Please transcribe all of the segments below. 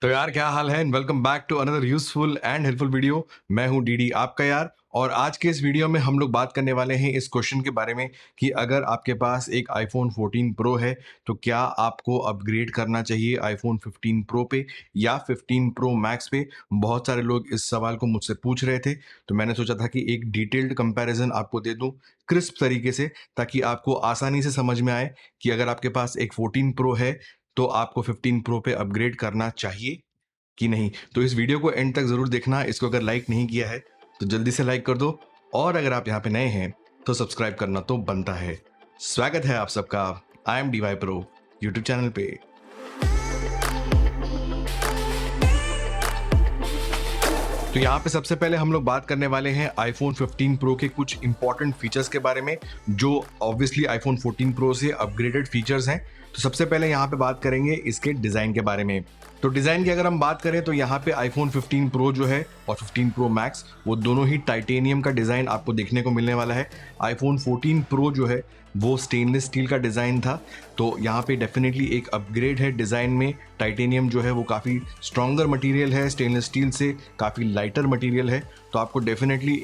तो यार क्या हाल है, welcome back to another useful and helpful video. मैं हूं डीडी आपका यार। और आज के इस वीडियो में हम लोग बात करने वाले हैं इस क्वेश्चन के बारे में कि अगर आपके पास एक iPhone 14 Pro है तो क्या आपको अपग्रेड करना चाहिए iPhone 15 Pro पे या 15 Pro Max पे। बहुत सारे लोग इस सवाल को मुझसे पूछ रहे थे, तो मैंने सोचा था कि एक डिटेल्ड कंपैरिजन आपको दे दूं क्रिस्प तरीके से, ताकि आपको आसानी से समझ में आए कि अगर आपके पास एक 14 Pro है तो आपको 15 Pro पे अपग्रेड करना चाहिए कि नहीं। तो इस वीडियो को एंड तक जरूर देखना। इसको अगर लाइक नहीं किया है तो जल्दी से लाइक कर दो, और अगर आप यहाँ पे नए हैं तो सब्सक्राइब करना तो बनता है। स्वागत है आप सबका iMDY Pro यूट्यूब चैनल पे। तो यहाँ पे सबसे पहले हम लोग बात करने वाले हैं iPhone 15 Pro के कुछ इंपॉर्टेंट फीचर्स के बारे में, जो ऑब्वियसली iPhone 14 Pro से अपग्रेडेड फीचर्स हैं। तो सबसे पहले यहाँ पे बात करेंगे इसके डिज़ाइन के बारे में। तो डिज़ाइन की अगर हम बात करें तो यहाँ पे iPhone 15 Pro जो है और 15 Pro Max वो दोनों ही टाइटेनियम का डिज़ाइन आपको देखने को मिलने वाला है। iPhone 14 Pro जो है वो स्टेनलेस स्टील का डिज़ाइन था, तो यहाँ पे डेफिनेटली एक अपग्रेड है डिज़ाइन में। टाइटेनियम जो है वो काफ़ी स्ट्रॉन्गर मटेरियल है, स्टेनलेस स्टील से काफ़ी लाइटर मटेरियल है, तो आपको डेफिनेटली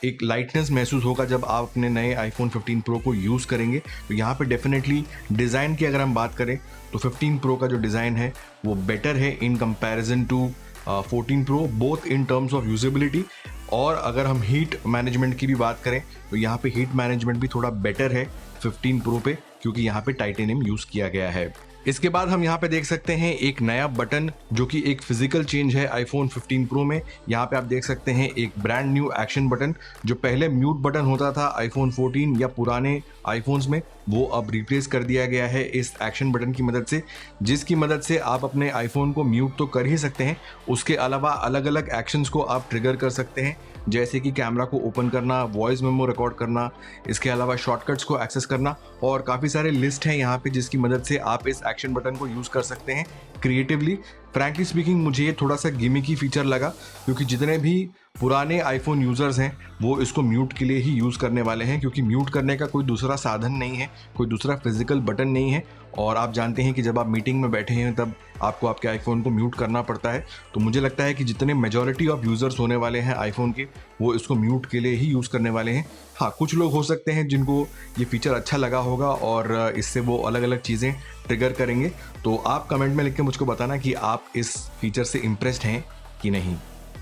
एक लाइटनेस महसूस होगा जब आप अपने नए iPhone 15 Pro को यूज़ करेंगे। तो यहाँ पे डेफिनेटली डिज़ाइन की अगर हम बात करें तो 15 Pro का जो डिज़ाइन है वो बेटर है in comparison to 14 Pro, both in terms of usability. और अगर हम हीट मैनेजमेंट की भी बात करें तो यहाँ पे हीट मैनेजमेंट भी थोड़ा बेटर है 15 Pro पे, क्योंकि यहाँ पे टाइटेनियम यूज़ किया गया है। इसके बाद हम यहाँ पे देख सकते हैं एक नया बटन, जो कि एक फिजिकल चेंज है iPhone 15 Pro में। यहाँ पे आप देख सकते हैं एक ब्रांड न्यू एक्शन बटन, जो पहले म्यूट बटन होता था iPhone 14 या पुराने iPhones में, वो अब रिप्लेस कर दिया गया है इस एक्शन बटन की मदद से, जिसकी मदद से आप अपने iPhone को म्यूट तो कर ही सकते हैं, उसके अलावा अलग अलग एक्शंस को आप ट्रिगर कर सकते हैं, जैसे कि कैमरा को ओपन करना, वॉइस मेमो रिकॉर्ड करना, इसके अलावा शॉर्टकट्स को एक्सेस करना, और काफ़ी सारे लिस्ट हैं यहाँ पे जिसकी मदद से आप इस एक्शन बटन को यूज़ कर सकते हैं क्रिएटिवली। फ्रैंकली स्पीकिंग मुझे ये थोड़ा सा गिमिकी फीचर लगा, क्योंकि जितने भी पुराने आईफोन यूज़र्स हैं वो इसको म्यूट के लिए ही यूज़ करने वाले हैं, क्योंकि म्यूट करने का कोई दूसरा साधन नहीं है, कोई दूसरा फिजिकल बटन नहीं है। और आप जानते हैं कि जब आप मीटिंग में बैठे हैं तब आपको आपके आईफोन को म्यूट करना पड़ता है। तो मुझे लगता है कि जितने मेजॉरिटी ऑफ यूज़र्स होने वाले हैं आईफोन के, वो इसको म्यूट के लिए ही यूज़ करने वाले हैं। हाँ, कुछ लोग हो सकते हैं जिनको ये फीचर अच्छा लगा होगा और इससे वो अलग अलग चीज़ें ट्रिगर करेंगे। तो आप कमेंट में लिख के मुझको बताना कि आप इस फीचर से इम्प्रेस्ड हैं कि नहीं।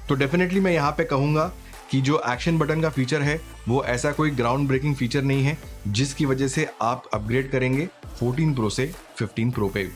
तो डेफिनेटली मैं यहाँ पे कहूँगा कि जो एक्शन बटन का फीचर है वो ऐसा कोई ग्राउंड ब्रेकिंग फीचर नहीं है जिसकी वजह से आप अपग्रेड करेंगे 14 Pro से 15 Pro पे।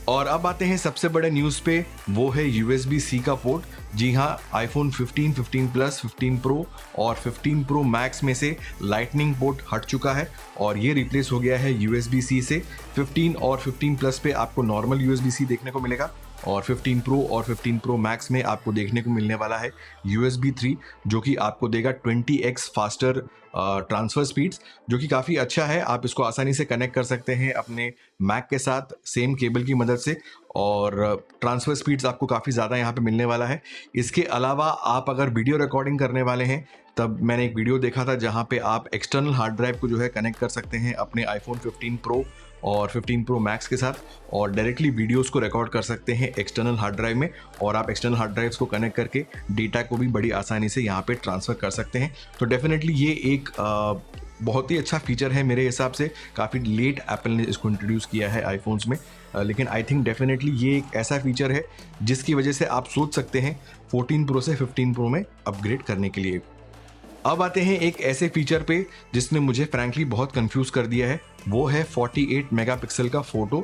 और अब आते हैं सबसे बड़े न्यूज़ पे, वो है USB-C का पोर्ट। जी हाँ, iPhone 15, 15 Plus, 15 Pro और 15 Pro Max में से लाइटनिंग पोर्ट हट चुका है और ये रिप्लेस हो गया है USB-C से। 15 और 15 Plus पे आपको नॉर्मल USB-C देखने को मिलेगा, और 15 Pro और 15 Pro Max में आपको देखने को मिलने वाला है USB 3, जो कि आपको देगा 20x फास्टर ट्रांसफ़र स्पीड्स, जो कि काफ़ी अच्छा है। आप इसको आसानी से कनेक्ट कर सकते हैं अपने मैक के साथ सेम केबल की मदद से, और ट्रांसफ़र स्पीड्स आपको काफ़ी ज़्यादा यहाँ पे मिलने वाला है। इसके अलावा आप अगर वीडियो रिकॉर्डिंग करने वाले हैं, तब मैंने एक वीडियो देखा था जहाँ पे आप एक्सटर्नल हार्ड ड्राइव को जो है कनेक्ट कर सकते हैं अपने iPhone 15 Pro और 15 Pro Max के साथ, और डायरेक्टली वीडियोस को रिकॉर्ड कर सकते हैं एक्सटर्नल हार्ड ड्राइव में, और आप एक्सटर्नल हार्ड ड्राइव्स को कनेक्ट करके डेटा को भी बड़ी आसानी से यहाँ पे ट्रांसफ़र कर सकते हैं। तो डेफिनेटली ये एक बहुत ही अच्छा फीचर है मेरे हिसाब से। काफ़ी लेट एप्पल ने इसको इंट्रोड्यूस किया है आईफोन्स में, लेकिन आई थिंक डेफिनेटली ये एक ऐसा फीचर है जिसकी वजह से आप सोच सकते हैं 14 Pro से 15 Pro में अपग्रेड करने के लिए। अब आते हैं एक ऐसे फीचर पे जिसने मुझे फ्रैंकली बहुत कंफ्यूज कर दिया है, वो है 48 मेगापिक्सल का photo.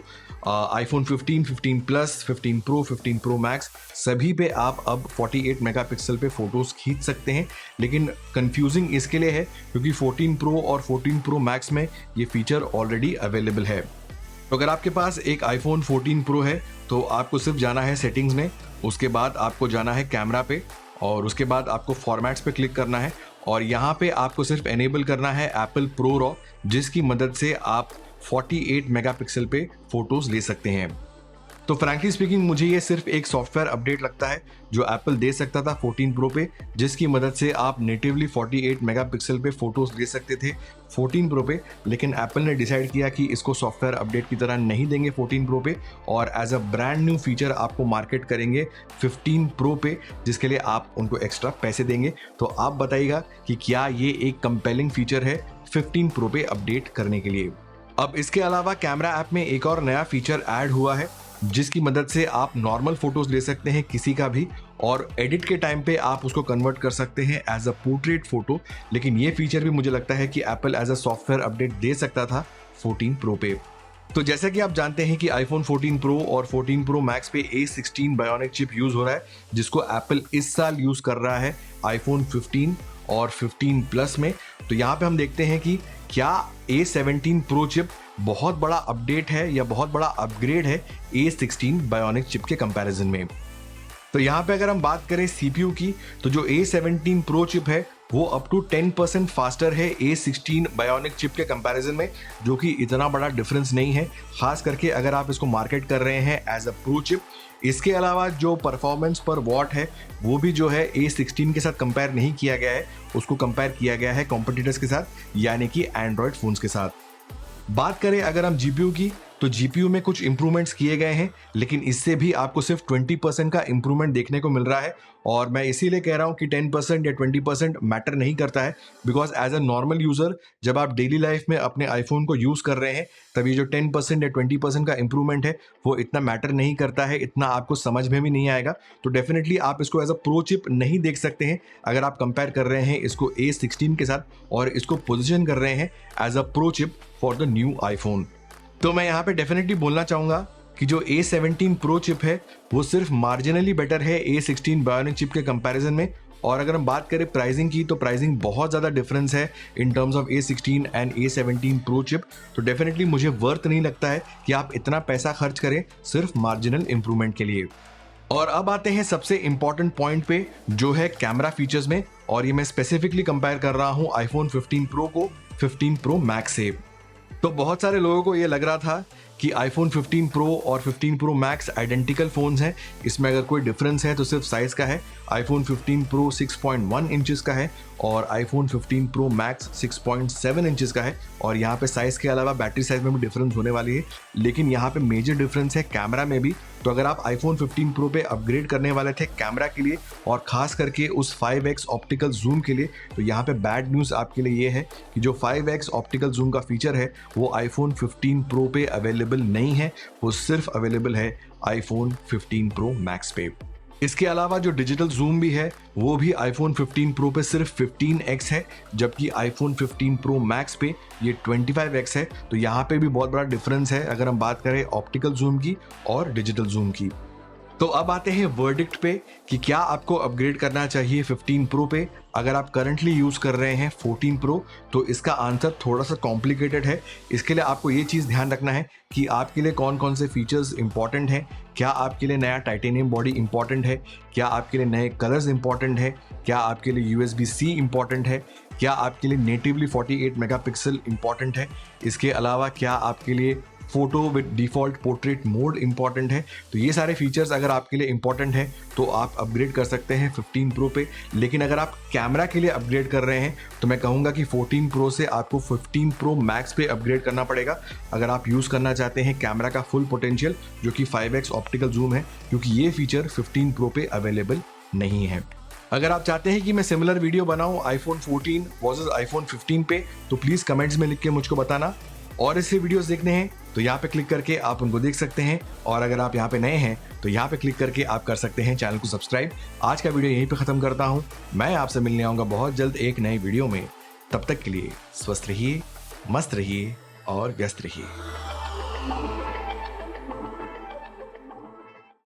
iPhone 15, 15 Plus, 15 Pro, 15 Pro Max सभी पे आप अब 48 मेगापिक्सल पे फोटोज़ खींच सकते हैं, लेकिन कंफ्यूजिंग इसके लिए है क्योंकि 14 Pro और 14 Pro Max में ये फीचर ऑलरेडी अवेलेबल है। तो अगर आपके पास एक iPhone 14 Pro है तो आपको सिर्फ जाना है सेटिंग्स में, उसके बाद आपको जाना है कैमरा पे, और उसके बाद आपको फॉर्मेट्स पे क्लिक करना है, और यहाँ पे आपको सिर्फ एनेबल करना है एप्पल प्रो रॉ, जिसकी मदद से आप 48 मेगापिक्सल पे फोटोज़ ले सकते हैं। तो फ्रैंकली स्पीकिंग मुझे ये सिर्फ एक सॉफ्टवेयर अपडेट लगता है जो एप्पल दे सकता था 14 प्रो पे, जिसकी मदद से आप नेटिवली 48 मेगापिक्सल पे फोटोज ले सकते थे 14 प्रो पे। लेकिन एप्पल ने डिसाइड किया कि इसको सॉफ्टवेयर अपडेट की तरह नहीं देंगे 14 प्रो पे, और as a brand new feature आपको मार्केट करेंगे 15 प्रो पे, जिसके लिए आप उनको एक्स्ट्रा पैसे देंगे। तो आप बताइएगा कि क्या ये एक कंपेलिंग फीचर है 15 प्रो पे अपडेट करने के लिए। अब इसके अलावा कैमरा ऐप में एक और नया फीचर ऐड हुआ है, जिसकी मदद से आप नॉर्मल फोटोज ले सकते हैं किसी का भी, और एडिट के टाइम पे आप उसको कन्वर्ट कर सकते हैं एज अ पोर्ट्रेट फोटो। लेकिन ये फीचर भी मुझे लगता है कि Apple as a software update दे सकता था 14 प्रो पे। तो जैसा कि आप जानते हैं कि iPhone 14 Pro और 14 Pro Max पे A16 बायोनिक चिप यूज हो रहा है, जिसको एप्पल इस साल यूज कर रहा है iPhone 15 और 15 Plus में। तो यहाँ पे हम देखते हैं कि क्या A17 Pro चिप बहुत बड़ा अपडेट है या बहुत बड़ा अपग्रेड है A16 बायोनिक चिप के कंपैरिजन में। तो यहाँ पे अगर हम बात करें CPU की, तो जो A17 Pro चिप है वो अप टू 10% फास्टर है A16 बायोनिक चिप के कंपैरिजन में, जो कि इतना बड़ा डिफरेंस नहीं है, खास करके अगर आप इसको मार्केट कर रहे हैं एज अ प्रो चिप। इसके अलावा जो परफॉर्मेंस पर वॉट है वो भी जो है A16 के साथ कंपेयर नहीं किया गया है, उसको कंपेयर किया गया है कॉम्पिटिटर्स के साथ, यानी कि एंड्रॉयड फोन्स के साथ। बात करें अगर हम GPU की, तो GPU में कुछ इंप्रूवमेंट्स किए गए हैं, लेकिन इससे भी आपको सिर्फ 20% का इंप्रूवमेंट देखने को मिल रहा है। और मैं इसीलिए कह रहा हूं कि 10% या 20% मैटर नहीं करता है, because as a normal user जब आप डेली लाइफ में अपने आईफोन को यूज कर रहे हैं, तब ये जो 10% या 20% का इंप्रूवमेंट है वो इतना मैटर नहीं करता है, इतना आपको समझ में भी नहीं आएगा। तो डेफिनेटली आप इसको एज अ प्रो चिप नहीं देख सकते हैं अगर आप कंपेयर कर रहे हैं इसको A16 के साथ और इसको पोजिशन कर रहे हैं as a pro chip for the new iPhone. तो मैं यहाँ पे डेफिनेटली बोलना चाहूंगा कि जो A17 Pro चिप है वो सिर्फ मार्जिनली बेटर है A16 बायोनिक चिप के कंपैरिजन में। और अगर हम बात करें प्राइसिंग की, तो प्राइसिंग बहुत ज़्यादा डिफरेंस है इन terms of A16 and A17 Pro chip. तो डेफिनेटली मुझे वर्थ नहीं लगता है कि आप इतना पैसा खर्च करें सिर्फ मार्जिनल इंप्रूवमेंट के लिए। और अब आते हैं सबसे इंपॉर्टेंट पॉइंट पे, जो है कैमरा फीचर्स में, और ये मैं स्पेसिफिकली कंपेयर कर रहा हूँ iPhone 15 Pro को 15 Pro Max से। तो बहुत सारे लोगों को ये लग रहा था कि iPhone 15 Pro और 15 Pro Max आइडेंटिकल फोन्स हैं, इसमें अगर कोई डिफरेंस है तो सिर्फ साइज का है। iPhone 15 Pro 6.1 इंचेस का है और iPhone 15 Pro Max 6.7 इंचेस का है, और यहाँ पे साइज के अलावा बैटरी साइज में भी डिफरेंस होने वाली है। लेकिन यहाँ पे मेजर डिफरेंस है कैमरा में भी। तो अगर आप iPhone 15 Pro पे अपग्रेड करने वाले थे कैमरा के लिए और खास करके उस 5x ऑप्टिकल जूम के लिए, तो यहाँ पे बैड न्यूज़ आपके लिए ये है कि जो 5x ऑप्टिकल जूम का फीचर है वो iPhone 15 Pro पे अवेलेबल नहीं है, वो सिर्फ अवेलेबल है iPhone 15 Pro Max पे। इसके अलावा जो डिजिटल जूम भी है वो भी iPhone 15 Pro पे सिर्फ 15x है, जबकि iPhone 15 Pro Max पे ये 25x है। तो यहाँ पे भी बहुत बड़ा डिफरेंस है अगर हम बात करें ऑप्टिकल जूम की और डिजिटल जूम की। तो अब आते हैं वर्डिक्ट पे कि क्या आपको अपग्रेड करना चाहिए 15 Pro पे अगर आप करंटली यूज़ कर रहे हैं 14 Pro। तो इसका आंसर थोड़ा सा कॉम्प्लिकेटेड है। इसके लिए आपको ये चीज़ ध्यान रखना है कि आपके लिए कौन कौन से फीचर्स इंपॉर्टेंट हैं। क्या आपके लिए नया टाइटेनियम बॉडी इंपॉर्टेंट है, क्या आपके लिए नए कलर्स इंपॉर्टेंट है, क्या आपके लिए USB-C इंपॉर्टेंट है, क्या आपके लिए नेटिवली 48 मेगापिक्सल इंपॉर्टेंट है, इसके अलावा क्या आपके लिए photo with default portrait mode important है। तो ये सारे फीचर्स अगर आपके लिए इंपॉर्टेंट है तो आप अपग्रेड कर सकते हैं 15 Pro पे। लेकिन अगर आप कैमरा के लिए अपग्रेड कर रहे हैं तो मैं कहूँगा कि 14 Pro से आपको 15 Pro Max पे अपग्रेड करना पड़ेगा अगर आप यूज़ करना चाहते हैं कैमरा का फुल पोटेंशियल, जो कि 5x ऑप्टिकल जूम है, क्योंकि ये फीचर 15 Pro पे अवेलेबल नहीं है। अगर आप चाहते हैं कि मैं सिमिलर वीडियो बनाऊं iPhone 14 वर्सेस iPhone 15 पे, तो प्लीज़ कमेंट्स में लिख के मुझको बताना। और इससे वीडियोस देखने हैं तो यहाँ पे क्लिक करके आप उनको देख सकते हैं, और अगर आप यहाँ पे नए हैं तो यहाँ पे क्लिक करके आप कर सकते हैं चैनल को सब्सक्राइब। आज का वीडियो यहीं पे ख़त्म करता हूँ। मैं आपसे मिलने आऊँगा बहुत जल्द एक नए वीडियो में। तब तक के लिए स्वस्थ रहिए, मस्त रहिए और व्यस्त रहिए।